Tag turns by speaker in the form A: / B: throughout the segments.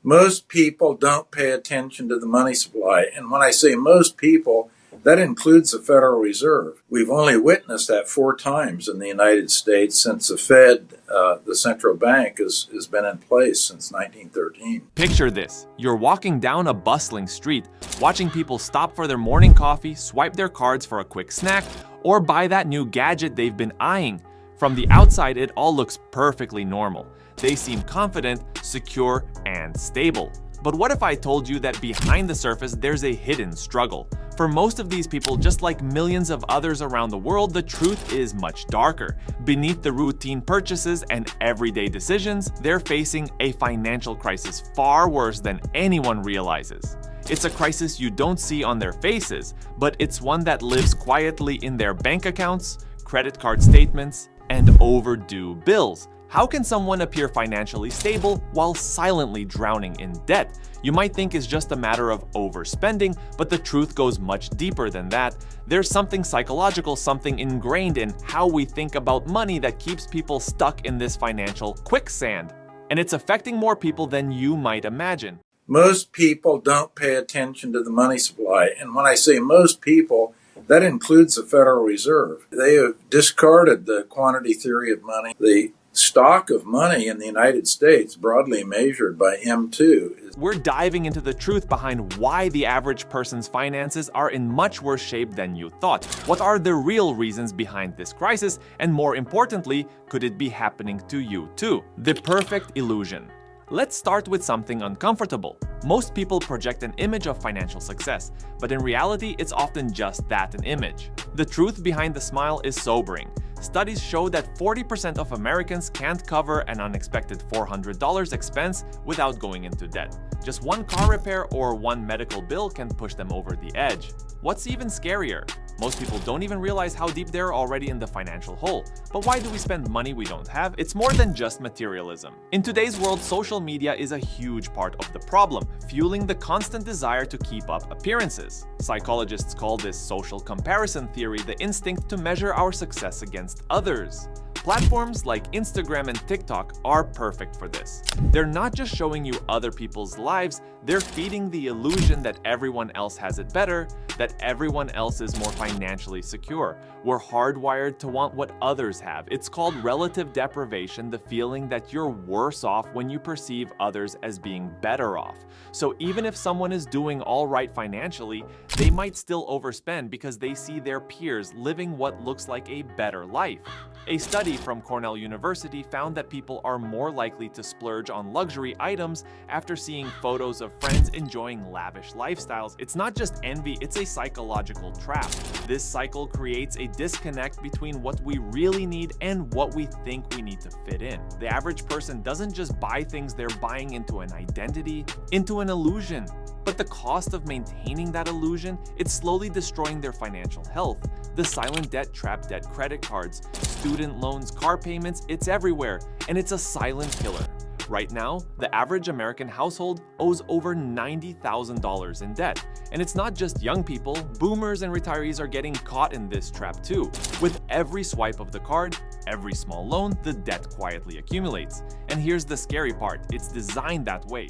A: Most people don't pay attention to the money supply. And when I say most people, that includes the Federal Reserve. We've only witnessed that 4 times in the United States since the Fed, the central bank, has been in place since 1913.
B: Picture this. You're walking down a bustling street, watching people stop for their morning coffee, swipe their cards for a quick snack, or buy that new gadget they've been eyeing. From the outside, it all looks perfectly normal. They seem confident, secure, and stable. But what if I told you that behind the surface there's a hidden struggle? For most of these people, just like millions of others around the world, the truth is much darker. Beneath the routine purchases and everyday decisions, they're facing a financial crisis far worse than anyone realizes. It's a crisis you don't see on their faces, but it's one that lives quietly in their bank accounts, credit card statements, and overdue bills. How can someone appear financially stable while silently drowning in debt? You might think it's just a matter of overspending, but the truth goes much deeper than that. There's something psychological, something ingrained in how we think about money that keeps people stuck in this financial quicksand. And it's affecting more people than you might imagine.
A: Most people don't pay attention to the money supply. And when I say most people, that includes the Federal Reserve. They have discarded the quantity theory of money. The stock of money in the United States, broadly measured by M2.
B: We're diving into the truth behind why the average person's finances are in much worse shape than you thought. What are the real reasons behind this crisis? And more importantly, could it be happening to you too? The perfect illusion. Let's start with something uncomfortable. Most people project an image of financial success, but in reality, it's often just that, an image. The truth behind the smile is sobering. Studies show that 40% of Americans can't cover an unexpected $400 expense without going into debt. Just one car repair or one medical bill can push them over the edge. What's even scarier? Most people don't even realize how deep they're already in the financial hole. But why do we spend money we don't have? It's more than just materialism. In today's world, social media is a huge part of the problem, fueling the constant desire to keep up appearances. Psychologists call this social comparison theory, the instinct to measure our success against others. Platforms like Instagram and TikTok are perfect for this. They're not just showing you other people's lives, they're feeding the illusion that everyone else has it better, that everyone else is more financially secure. We're hardwired to want what others have. It's called relative deprivation, the feeling that you're worse off when you perceive others as being better off. So even if someone is doing all right financially, they might still overspend because they see their peers living what looks like a better life. A study from Cornell University found that people are more likely to splurge on luxury items after seeing photos of friends enjoying lavish lifestyles. It's not just envy, it's a psychological trap. This cycle creates a disconnect between what we really need and what we think we need to fit in. The average person doesn't just buy things, they're buying into an identity, into an illusion. But the cost of maintaining that illusion, it's slowly destroying their financial health. The silent debt trap, debt credit cards, student loans, car payments, it's everywhere, and it's a silent killer. Right now, the average American household owes over $90,000 in debt. And it's not just young people, boomers and retirees are getting caught in this trap too. With every swipe of the card, every small loan, the debt quietly accumulates. And here's the scary part, it's designed that way.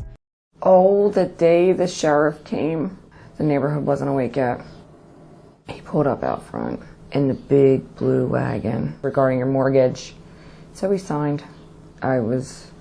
C: Oh, the day the sheriff came, the neighborhood wasn't awake yet. He pulled up out front in the big blue wagon regarding your mortgage. So we signed. I was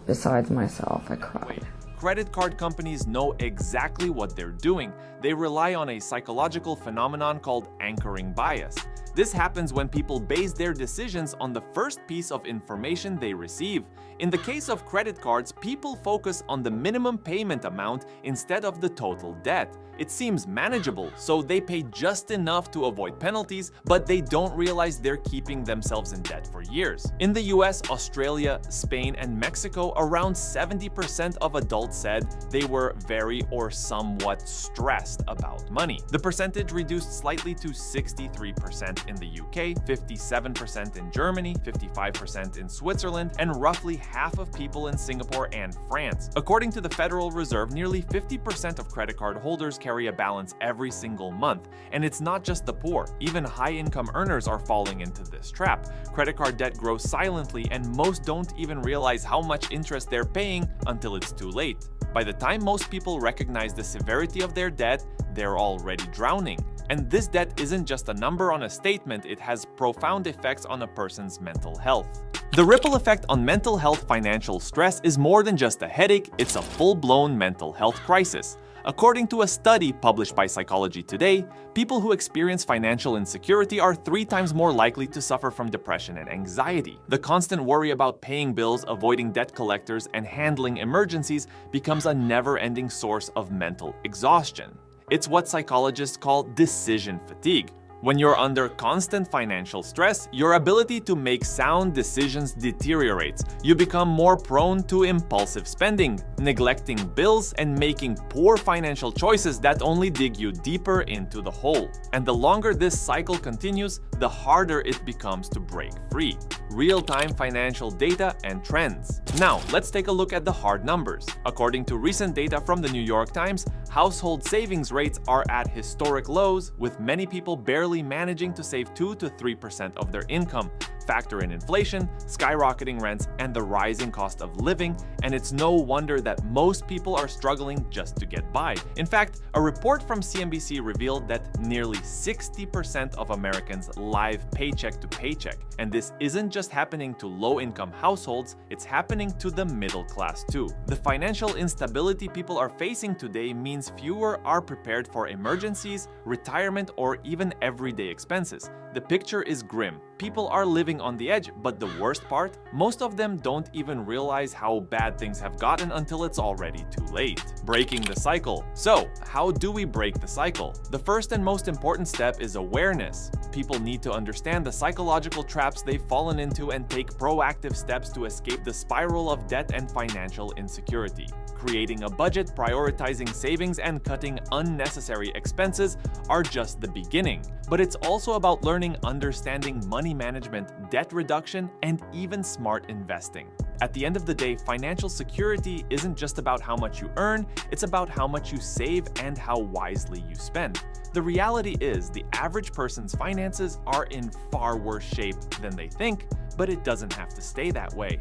C: besides myself. I cried.
B: Credit card companies know exactly what they're doing. They rely on a psychological phenomenon called anchoring bias. This happens when people base their decisions on the first piece of information they receive. In the case of credit cards, people focus on the minimum payment amount instead of the total debt. It seems manageable, so they pay just enough to avoid penalties, but they don't realize they're keeping themselves in debt for years. In the US, Australia, Spain, and Mexico, around 70% of adults said they were very or somewhat stressed about money. The percentage reduced slightly to 63% in the UK, 57% in Germany, 55% in Switzerland, and roughly half of people in Singapore and France. According to the Federal Reserve, nearly 50% of credit card holders carry a balance every single month. And it's not just the poor. Even high-income earners are falling into this trap. Credit card debt grows silently, and most don't even realize how much interest they're paying until it's too late. By the time most people recognize the severity of their debt, they're already drowning. And this debt isn't just a number on a statement, it has profound effects on a person's mental health. The ripple effect on mental health financial stress is more than just a headache, it's a full-blown mental health crisis. According to a study published by Psychology Today, people who experience financial insecurity are 3 times more likely to suffer from depression and anxiety. The constant worry about paying bills, avoiding debt collectors, and handling emergencies becomes a never-ending source of mental exhaustion. It's what psychologists call decision fatigue. When you're under constant financial stress, your ability to make sound decisions deteriorates. You become more prone to impulsive spending, neglecting bills, and making poor financial choices that only dig you deeper into the hole. And the longer this cycle continues, the harder it becomes to break free. Real-time financial data and trends. Now, let's take a look at the hard numbers. According to recent data from the New York Times, household savings rates are at historic lows, with many people barely managing to save 2 to 3% of their income. Factor in inflation, skyrocketing rents, and the rising cost of living, and it's no wonder that most people are struggling just to get by. In fact, a report from CNBC revealed that nearly 60% of Americans live paycheck to paycheck. And this isn't just happening to low-income households, it's happening to the middle class too. The financial instability people are facing today means fewer are prepared for emergencies, retirement, or even everyday expenses. The picture is grim. People are living on the edge, but the worst part? Most of them don't even realize how bad things have gotten until it's already too late. Breaking the cycle. So, how do we break the cycle? The first and most important step is awareness. People need to understand the psychological traps they've fallen into and take proactive steps to escape the spiral of debt and financial insecurity. Creating a budget, prioritizing savings, and cutting unnecessary expenses are just the beginning. But it's also about learning, understanding money management, debt reduction, and even smart investing. At the end of the day, financial security isn't just about how much you earn, it's about how much you save and how wisely you spend. The reality is, the average person's finances are in far worse shape than they think, but it doesn't have to stay that way.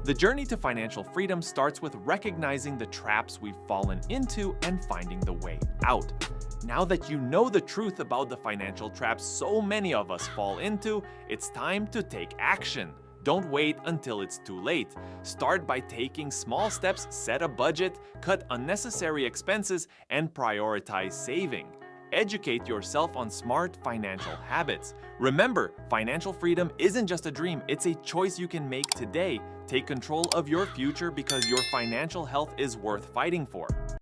B: The journey to financial freedom starts with recognizing the traps we've fallen into and finding the way out. Now that you know the truth about the financial traps so many of us fall into, it's time to take action. Don't wait until it's too late. Start by taking small steps, set a budget, cut unnecessary expenses, and prioritize saving. Educate yourself on smart financial habits. Remember, financial freedom isn't just a dream, it's a choice you can make today. Take control of your future because your financial health is worth fighting for.